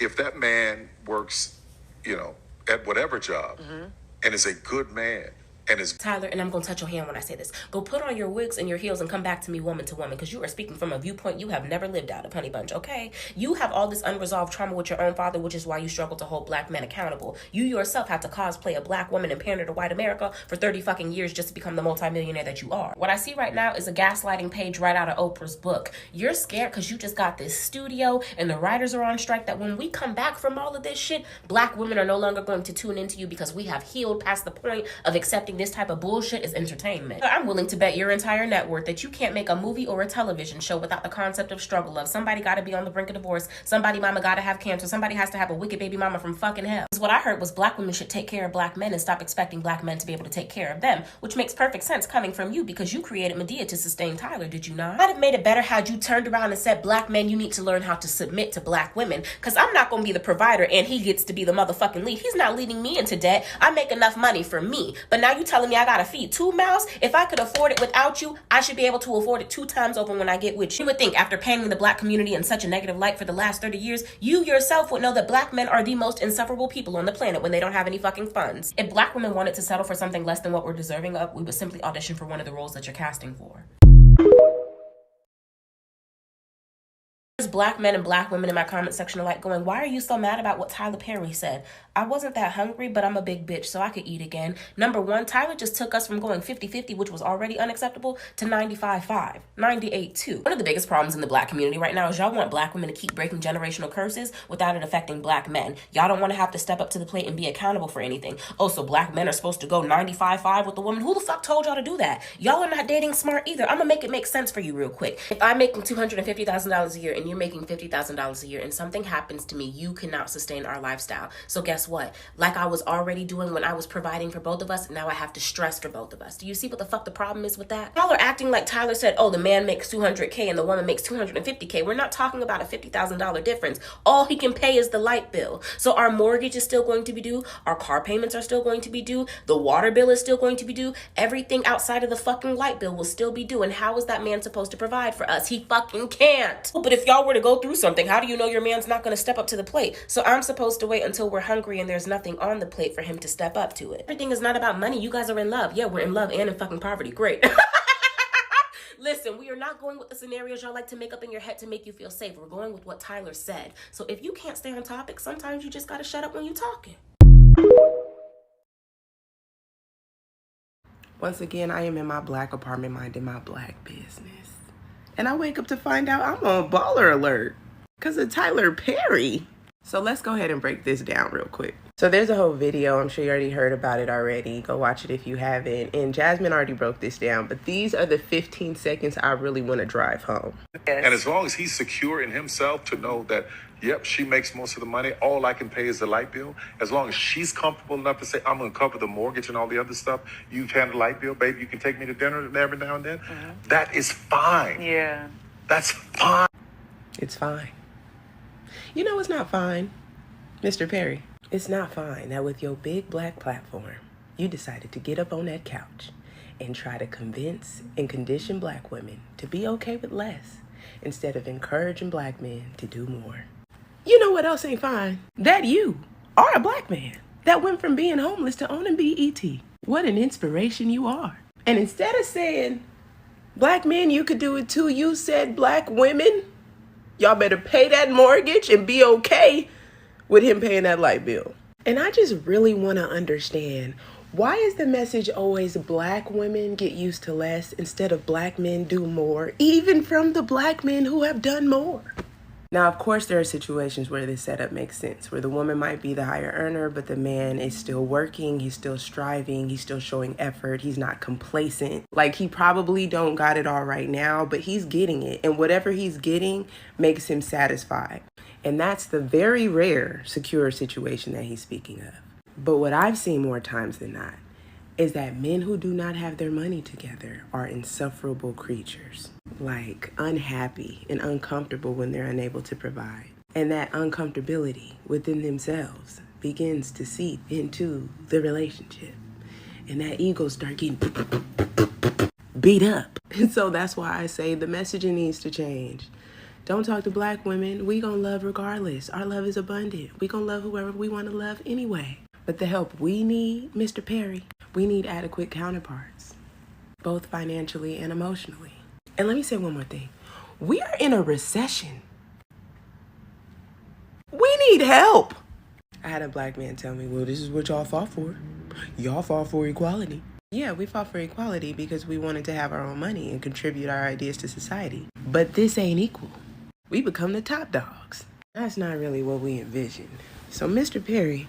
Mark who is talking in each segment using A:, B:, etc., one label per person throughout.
A: if that man works, at whatever job and is a good man and is...
B: Tyler, and I'm going to touch your hand when I say this. Go put on your wigs and your heels and come back to me woman to woman, because you are speaking from a viewpoint you have never lived out of, honey bunch, okay? You have all this unresolved trauma with your own father, which is why you struggle to hold black men accountable. You yourself have to cosplay a black woman and pander to white America for 30 fucking years just to become the multimillionaire that you are. What I see right now is a gaslighting page right out of Oprah's book. You're scared because you just got this studio and the writers are on strike that when we come back from all of this shit, black women are no longer going to tune into you because we have healed past the point of accepting this type of bullshit is entertainment. I'm willing to bet your entire net worth that you can't make a movie or a television show without the concept of struggle of somebody gotta be on the brink of divorce, somebody mama gotta have cancer, somebody has to have a wicked baby mama from fucking hell. What I heard was black women should take care of black men and stop expecting black men to be able to take care of them, which makes perfect sense coming from you because you created Medea to sustain Tyler, did you not? I'd have made it better had you turned around and said, black men, you need to learn how to submit to black women, because I'm not gonna be the provider and he gets to be the motherfucking lead. He's not leading me into debt. I make enough money for me, but now you telling me I gotta feed 2 mouths? If I could afford it without you, I should be able to afford it 2 times over when I get with you. You would think after painting the black community in such a negative light for the last 30 years, you yourself would know that black men are the most insufferable people on the planet when they don't have any fucking funds. If black women wanted to settle for something less than what we're deserving of, we would simply audition for one of the roles that you're casting for. There's black men and black women in my comment section alike going, why are you so mad about what Tyler Perry said? I wasn't that hungry, but I'm a big bitch, so I could eat again. Number one, Tyler just took us from going 50-50, which was already unacceptable, to 95-5, 98-2. One of the biggest problems in the black community right now is y'all want black women to keep breaking generational curses without it affecting black men. Y'all don't want to have to step up to the plate and be accountable for anything. Oh, so black men are supposed to go 95-5 with the woman? Who the fuck told y'all to do that? Y'all are not dating smart either. I'm gonna make it make sense for you real quick. If I'm making $250,000 a year and you're making $50,000 a year and something happens to me, you cannot sustain our lifestyle. So guess what? Like I was already doing when I was providing for both of us, now I have to stress for both of us. Do you see what the fuck the problem is with that? Y'all are acting like Tyler said, oh, the man makes $200K and the woman makes $250K. We're not talking about a $50,000 difference. All he can pay is the light bill. So our mortgage is still going to be due. Our car payments are still going to be due. The water bill is still going to be due. Everything outside of the fucking light bill will still be due. And how is that man supposed to provide for us? He fucking can't. But if y'all were to go through something, how do you know your man's not going to step up to the plate? So I'm supposed to wait until we're hungry and there's nothing on the plate for him to step up to it. Everything is not about money. You guys are in love. Yeah, we're in love and in fucking poverty. Great. Listen, we are not going with the scenarios y'all like to make up in your head to make you feel safe. We're going with what Tyler said. So if you can't stay on topic, sometimes you just gotta shut up when you're talking.
C: Once again, I am in my black apartment minding my black business. And I wake up to find out I'm on baller alert because of Tyler Perry. So let's go ahead and break this down real quick. So there's a whole video. I'm sure you already heard about it already. Go watch it if you haven't. And Jasmine already broke this down, but these are the 15 seconds I really want to drive home.
A: And as long as he's secure in himself to know that, yep, she makes most of the money, all I can pay is the light bill. As long as she's comfortable enough to say, I'm going to cover the mortgage and all the other stuff. You've handled the light bill, baby. You can take me to dinner every now and then. Mm-hmm. That is fine.
D: Yeah.
A: That's fine.
C: It's fine. You know it's not fine, Mr. Perry. It's not fine that with your big black platform, you decided to get up on that couch and try to convince and condition black women to be okay with less instead of encouraging black men to do more. You know what else ain't fine? That you are a black man that went from being homeless to owning BET. What an inspiration you are. And instead of saying, black men, you could do it too, you said black women, y'all better pay that mortgage and be okay with him paying that light bill. And I just really want to understand, why is the message always black women get used to less instead of black men do more, even from the black men who have done more? Now, of course, there are situations where this setup makes sense, where the woman might be the higher earner, but the man is still working, he's still striving, he's still showing effort, he's not complacent. Like, he probably don't got it all right now, but he's getting it, and whatever he's getting makes him satisfied. And that's the very rare secure situation that he's speaking of. But what I've seen more times than not is that men who do not have their money together are insufferable creatures, like unhappy and uncomfortable when they're unable to provide. And that uncomfortability within themselves begins to seep into the relationship. And that ego start getting beat up. And so that's why I say the messaging needs to change. Don't talk to black women. We gonna love regardless. Our love is abundant. We gonna love whoever we want to love anyway. But the help we need, Mr. Perry, we need adequate counterparts, both financially and emotionally. And let me say one more thing. We are in a recession. We need help. I had a black man tell me, well, this is what y'all fought for. Y'all fought for equality. Yeah, we fought for equality because we wanted to have our own money and contribute our ideas to society. But this ain't equal. We become the top dogs. That's not really what we envisioned. So, Mr. Perry,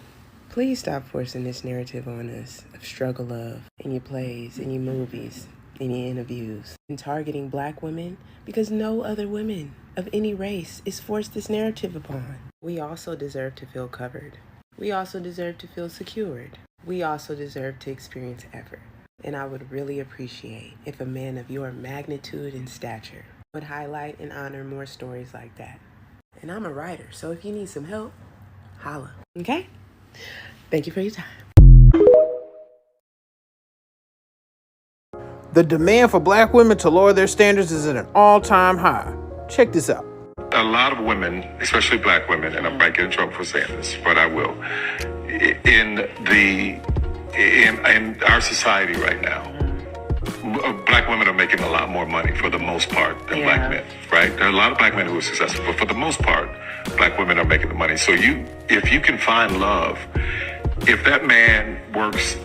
C: please stop forcing this narrative on us of struggle love in your plays, in your movies, in your interviews, and targeting black women because no other women of any race is forced this narrative upon. We also deserve to feel covered. We also deserve to feel secured. We also deserve to experience effort. And I would really appreciate if a man of your magnitude and stature would highlight and honor more stories like that. And I'm a writer, so if you need some help, holla. Okay? Thank you for your time.
D: The demand for black women to lower their standards is at an all-time high. Check this out.
A: A lot of women, especially black women, and I might get in trouble for saying this, but I will. In our society right now, black women are making a lot more money for the most part than black men, right? There are a lot of black men who are successful, but for the most part, black women are making the money. So if you can find love, if that man works,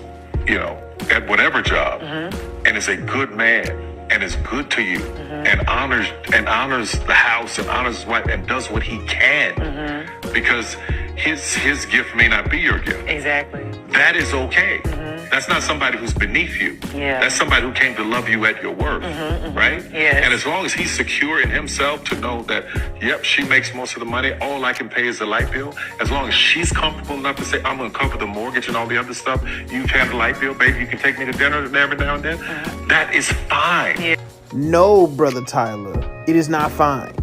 A: at whatever job, and is a good man and is good to you, and honors the house and honors his wife and does what he can, because his gift may not be your gift.
E: Exactly.
A: That is okay. That's not somebody who's beneath you.
E: Yeah.
A: That's somebody who came to love you at your worth, right?
E: Yes.
A: And as long as he's secure in himself to know that, yep, she makes most of the money, all I can pay is the light bill. As long as she's comfortable enough to say, I'm going to cover the mortgage and all the other stuff, you pay the light bill, baby, you can take me to dinner every now and then. That is fine.
E: Yeah.
D: No, Brother Tyler, it is not fine.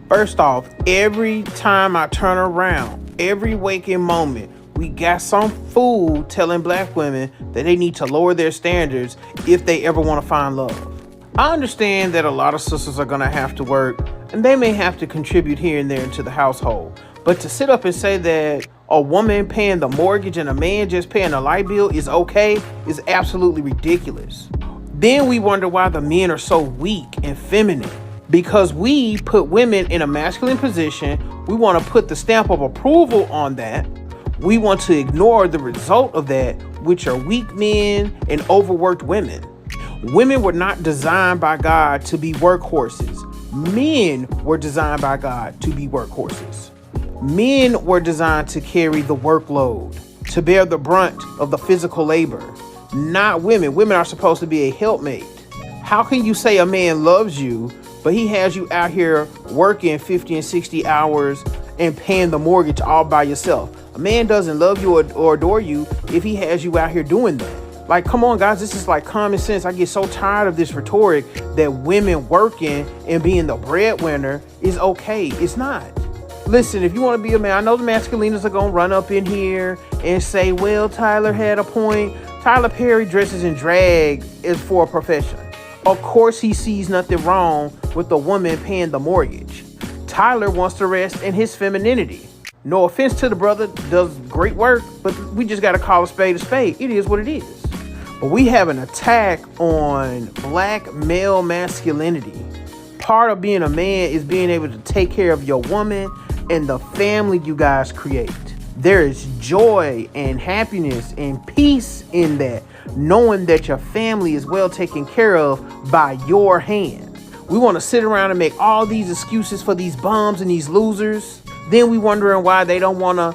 D: First off, every time I turn around, every waking moment, we got some fool telling black women that they need to lower their standards if they ever want to find love. I understand that a lot of sisters are going to have to work and they may have to contribute here and there into the household. But to sit up and say that a woman paying the mortgage and a man just paying the light bill is okay is absolutely ridiculous. Then we wonder why the men are so weak and feminine. Because we put women in a masculine position, we want to put the stamp of approval on that. We want to ignore the result of that, which are weak men and overworked women. Women were not designed by God to be workhorses. Men were designed by God to be workhorses. Men were designed to carry the workload, to bear the brunt of the physical labor, not women. Women are supposed to be a helpmate. How can you say a man loves you, but he has you out here working 50 and 60 hours and paying the mortgage all by yourself? A man doesn't love you or adore you if he has you out here doing that. Like, come on, guys, this is like common sense. I get so tired of this rhetoric that women working and being the breadwinner is okay. It's not. Listen, if you want to be a man, I know the masculinas are going to run up in here and say, well, Tyler had a point. Tyler Perry dresses in drag is for a profession. Of course, he sees nothing wrong with the woman paying the mortgage. Tyler wants to rest in his femininity. No offense to the brother, does great work, but we just got to call a spade a spade. It is what it is. But we have an attack on black male masculinity. Part of being a man is being able to take care of your woman and the family you guys create. There is joy and happiness and peace in that, knowing that your family is well taken care of by your hand. We want to sit around and make all these excuses for these bums and these losers. Then we wondering why they don't want to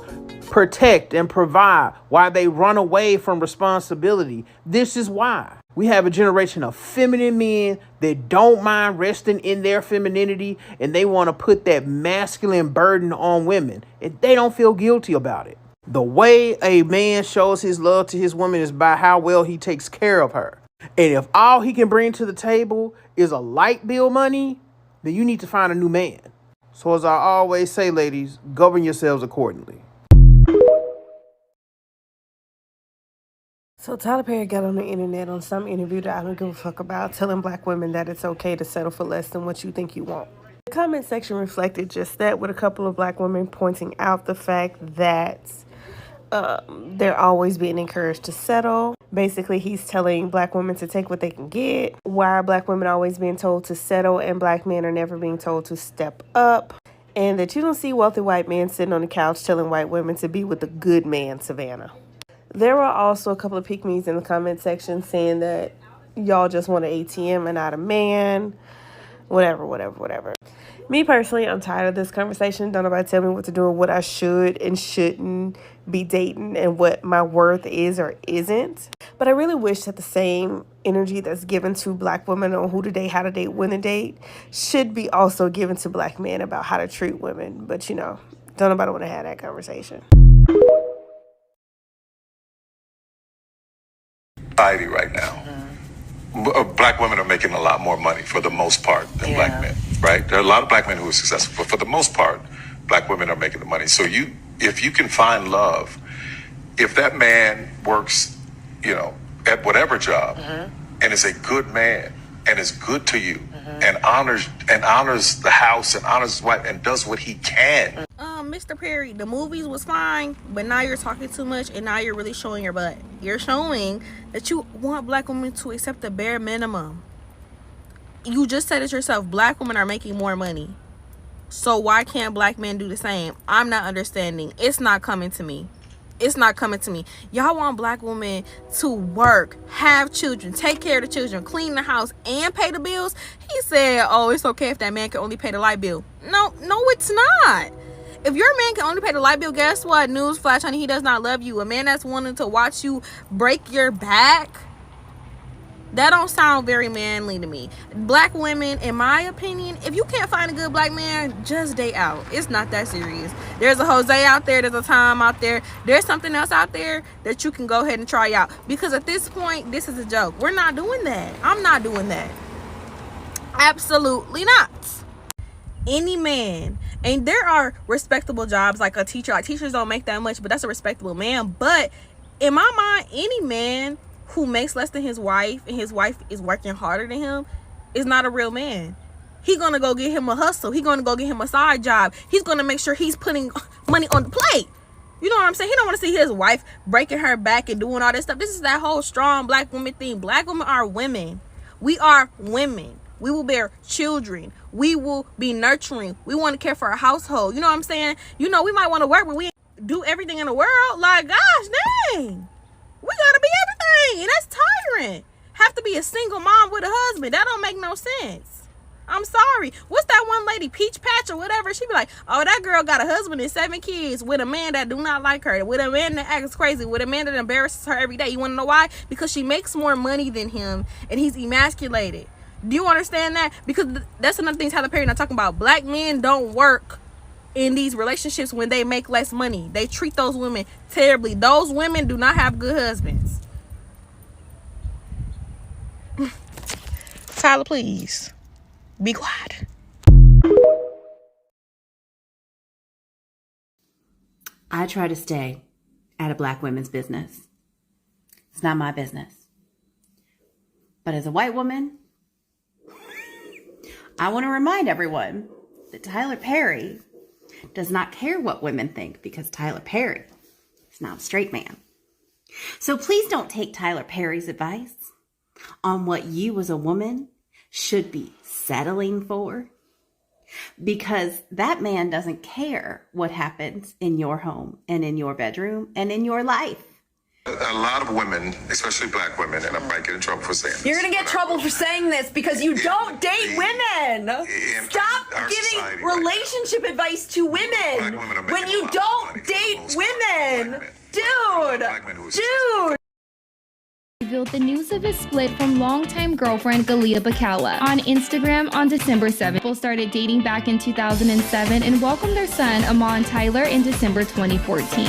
D: protect and provide, why they run away from responsibility. This is why. We have a generation of feminine men that don't mind resting in their femininity, and they want to put that masculine burden on women, and they don't feel guilty about it. The way a man shows his love to his woman is by how well he takes care of her. And if all he can bring to the table is a light bill money, then you need to find a new man. So as I always say, ladies, govern yourselves accordingly.
E: So Tyler Perry got on the internet on some interview that I don't give a fuck about, telling black women that it's okay to settle for less than what you think you want. The comment section reflected just that, with a couple of black women pointing out the fact that they're always being encouraged to settle. Basically, he's telling black women to take what they can get. Why are black women always being told to settle and black men are never being told to step up? And that you don't see wealthy white men sitting on the couch telling white women to be with a good man, Savannah. There were also a couple of pick-me's in the comment section saying that y'all just want an ATM and not a man. Whatever. Me personally, I'm tired of this conversation. Don't nobody tell me what to do or what I should and shouldn't be dating and what my worth is or isn't. But I really wish that the same energy that's given to black women on who to date, how to date, when to date, should be also given to black men about how to treat women. But, you know, don't nobody want to have that conversation.
A: Society right now. Black women are making a lot more money for the most part than black men, right? There are a lot of black men who are successful, but for the most part, black women are making the money. So if you can find love, if that man works, at whatever job and is a good man and is good to you and honors the house and honors his wife and does what he can.
F: Mr. Perry, the movies was fine, but now you're talking too much and now you're really showing your butt. You're showing that you want black women to accept the bare minimum. You just said it yourself. Black women are making more money. So why can't black men do the same? I'm not understanding. It's not coming to me. Y'all want black women to work, have children, take care of the children, clean the house, and pay the bills? He said, oh, it's okay if that man can only pay the light bill. No, it's not. If your man can only pay the light bill, guess what? Newsflash, honey, he does not love you. A man that's wanting to watch you break your back, that don't sound very manly to me. Black women, in my opinion, if you can't find a good black man, just date out. It's not that serious. There's a Jose out there. There's a Tom out there. There's something else out there that you can go ahead and try out. Because at this point, this is a joke. We're not doing that. I'm not doing that. Absolutely not. Any man, and there are respectable jobs like a teacher. Like teachers don't make that much, but that's a respectable man. But in my mind, any man who makes less than his wife and his wife is working harder than him is not a real man. He's gonna go get him a hustle. He's gonna go get him a side job. He's gonna make sure he's putting money on the plate. You know what I'm saying? He don't want to see his wife breaking her back and doing all this stuff. This is that whole strong black woman thing. Black women are women. We are women. We will bear children. We will be nurturing. We want to care for our household. You know what I'm saying? We might want to work, but we do everything in the world. Like, gosh, dang. We gotta be everything. And that's tiring. Have to be a single mom with a husband. That don't make no sense. I'm sorry. What's that one lady, Peach Patch or whatever? She be like, oh, that girl got a husband and 7 kids with a man that do not like her, with a man that acts crazy, with a man that embarrasses her every day. You want to know why? Because she makes more money than him and he's emasculated. Do you understand that? Because that's another thing Tyler Perry not talking about. Black men don't work in these relationships when they make less money. They treat those women terribly. Those women do not have good husbands. Tyler, please be quiet.
G: I try to stay out of black women's business. It's not my business. But as a white woman, I want to remind everyone that Tyler Perry does not care what women think, because Tyler Perry is not a straight man. So please don't take Tyler Perry's advice on what you as a woman should be settling for, because that man doesn't care what happens in your home and in your bedroom and in your life.
A: A lot of women, especially black women, and I might get in trouble for saying this.
H: You're going to get trouble for saying this because you don't date women. Stop giving relationship advice to women when you don't date women. Dude.
I: Revealed the news of his split from longtime girlfriend Galita Bacala on Instagram on December 7th. People started dating back in 2007 and welcomed their son, Amon Tyler, in December 2014.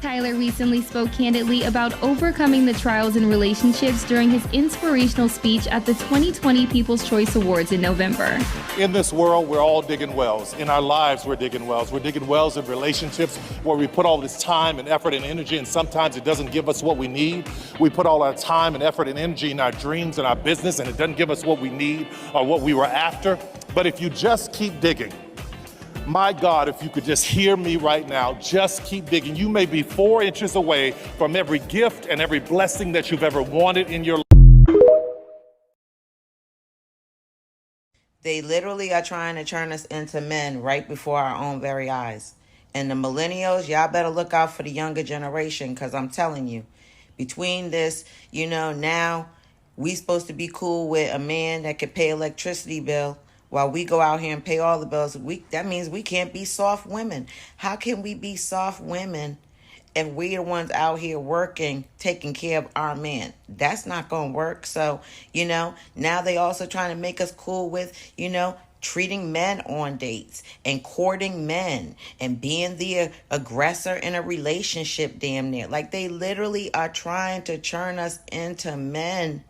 I: Tyler recently spoke candidly about overcoming the trials in relationships during his inspirational speech at the 2020 People's Choice Awards in November.
J: In this world, we're all digging wells. In our lives, we're digging wells. We're digging wells in relationships where we put all this time and effort and energy, and sometimes it doesn't give us what we need. We put all our time and effort and energy in our dreams and our business, and it doesn't give us what we need or what we were after. But if you just keep digging, my God, if you could just hear me right now, just keep digging. You may be 4 inches away from every gift and every blessing that you've ever wanted in your life.
K: They literally are trying to turn us into men right before our own very eyes. And the millennials, y'all better look out for the younger generation, because I'm telling you, between this, now we supposed to be cool with a man that could pay electricity bill while we go out here and pay all the bills. That means we can't be soft women. How can we be soft women if we're the ones out here working, taking care of our man? That's not going to work. So, now they also trying to make us cool with, treating men on dates and courting men and being the aggressor in a relationship, damn near. Like, they literally are trying to turn us into men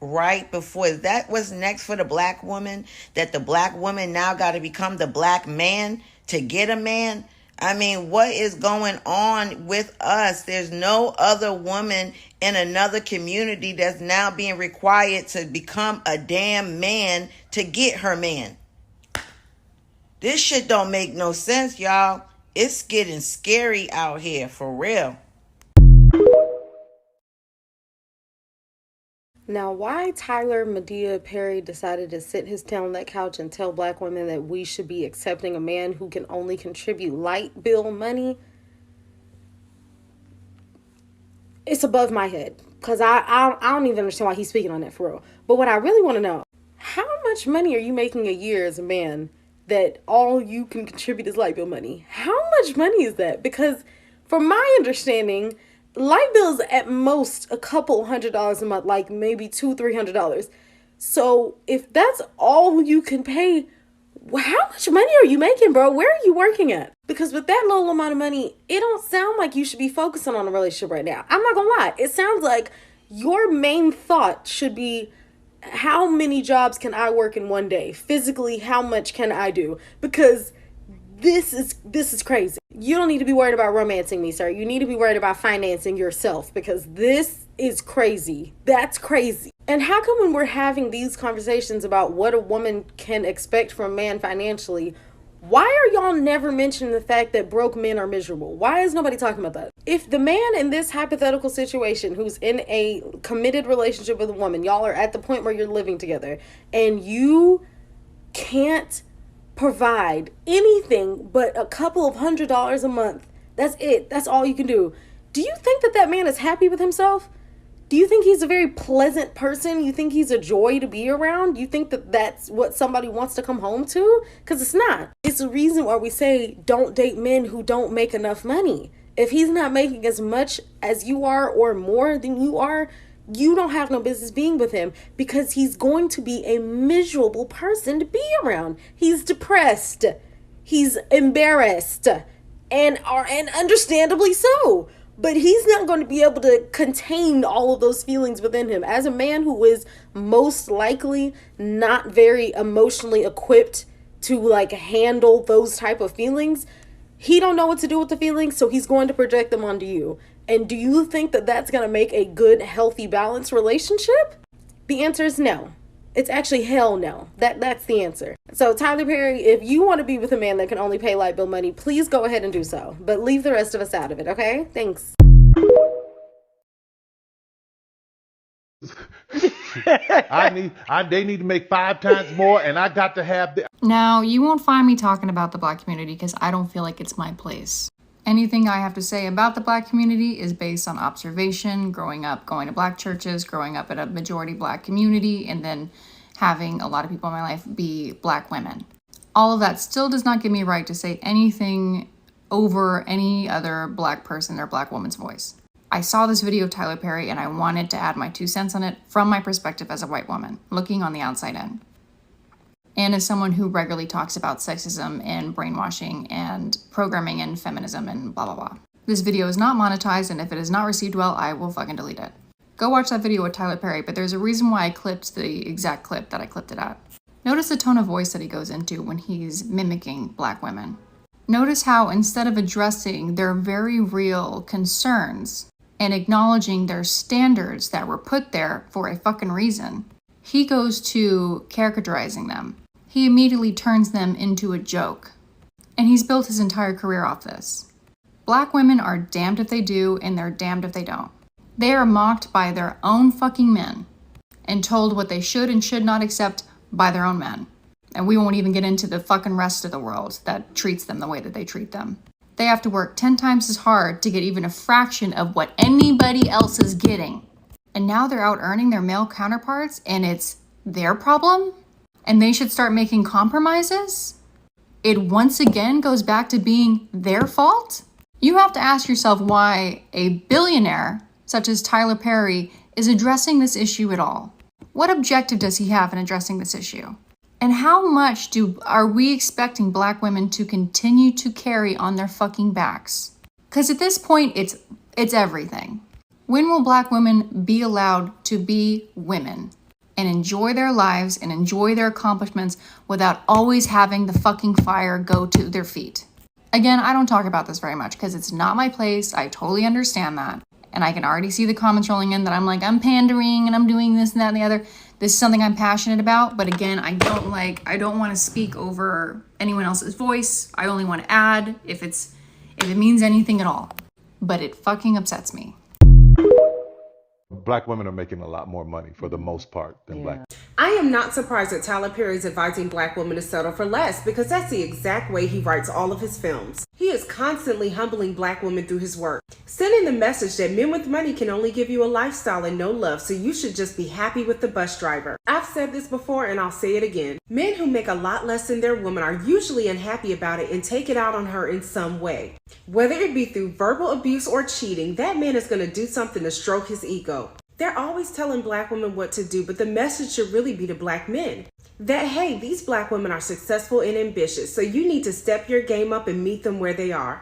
K: right before. That was next for the black woman, that the black woman now got to become the black man to get a man. I mean, what is going on with us? There's no other woman in another community that's now being required to become a damn man to get her man. This shit don't make no sense, y'all. It's getting scary out here, for real.
E: Now, why Tyler Medea Perry decided to sit his tail on that couch and tell black women that we should be accepting a man who can only contribute light bill money, it's above my head. Because I don't even understand why he's speaking on that for real. But what I really want to know, how much money are you making a year as a man that all you can contribute is light bill money? How much money is that? Because from my understanding, light bills at most a couple $100s a month, like maybe $200-$300. So if that's all you can pay, how much money are you making, bro? Where are you working at? Because with that little amount of money, it don't sound like you should be focusing on a relationship right now. I'm not gonna lie. It sounds like your main thought should be, how many jobs can I work in one day? Physically, how much can I do? Because this is crazy. You don't need to be worried about romancing me, sir. You need to be worried about financing yourself, because this is crazy. That's crazy. And how come when we're having these conversations about what a woman can expect from a man financially, why are y'all never mentioning the fact that broke men are miserable? Why is nobody talking about that? If the man in this hypothetical situation who's in a committed relationship with a woman, y'all are at the point where you're living together, and you can't provide anything but a couple of $100s a month, that's it. That's all you can do. Do you think that that man is happy with himself? Do you think he's a very pleasant person? You think he's a joy to be around? You think that that's what somebody wants to come home to? Because it's not. It's the reason why we say don't date men who don't make enough money. If he's not making as much as you are or more than you are, you don't have no business being with him, because he's going to be a miserable person to be around. He's depressed. He's embarrassed. And understandably so. But he's not going to be able to contain all of those feelings within him. As a man who is most likely not very emotionally equipped to handle those type of feelings, he don't know what to do with the feelings, so he's going to project them onto you. And do you think that that's going to make a good, healthy, balanced relationship? The answer is no. It's actually hell no. That's the answer. So Tyler Perry, if you want to be with a man that can only pay light bill money, please go ahead and do so. But leave the rest of us out of it, okay? Thanks.
L: They need to make 5 times more, and I got to have
M: Now, you won't find me talking about the black community because I don't feel like it's my place. Anything I have to say about the black community is based on observation, growing up, going to black churches, growing up in a majority black community, and then having a lot of people in my life be black women. All of that still does not give me a right to say anything over any other black person or black woman's voice. I saw this video of Tyler Perry and I wanted to add my 2 cents on it from my perspective as a white woman, looking on the outside in. And as someone who regularly talks about sexism and brainwashing and programming and feminism and blah, blah, blah. This video is not monetized, and if it is not received well, I will fucking delete it. Go watch that video with Tyler Perry, but there's a reason why I clipped the exact clip that I clipped it at. Notice the tone of voice that he goes into when he's mimicking black women. Notice how instead of addressing their very real concerns and acknowledging their standards that were put there for a fucking reason, he goes to characterizing them he immediately turns them into a joke. And he's built his entire career off this. Black women are damned if they do and they're damned if they don't. They are mocked by their own fucking men and told what they should and should not accept by their own men. And we won't even get into the fucking rest of the world that treats them the way that they treat them. They have to work 10 times as hard to get even a fraction of what anybody else is getting. And now they're out earning their male counterparts and it's their problem? And they should start making compromises? It once again goes back to being their fault? You have to ask yourself why a billionaire such as Tyler Perry is addressing this issue at all. What objective does he have in addressing this issue? And how much are we expecting black women to continue to carry on their fucking backs? Because at this point, it's everything. When will black women be allowed to be women and enjoy their lives and enjoy their accomplishments without always having the fucking fire go to their feet? Again, I don't talk about this very much because it's not my place. I totally understand that. And I can already see the comments rolling in that I'm like, I'm pandering and I'm doing this and that and the other. This is something I'm passionate about. But again, I don't want to speak over anyone else's voice. I only want to add if it means anything at all. But it fucking upsets me.
J: Black women are making a lot more money for the most part than black.
C: I am not surprised that Tyler Perry is advising black women to settle for less because that's the exact way he writes all of his films. He is constantly humbling black women through his work, sending the message that men with money can only give you a lifestyle and no love, so you should just be happy with the bus driver. I've said this before and I'll say it again. Men who make a lot less than their woman are usually unhappy about it and take it out on her in some way. Whether it be through verbal abuse or cheating, that man is going to do something to stroke his ego. They're always telling black women what to do, but the message should really be to black men that, hey, these black women are successful and ambitious, so you need to step your game up and meet them where they are.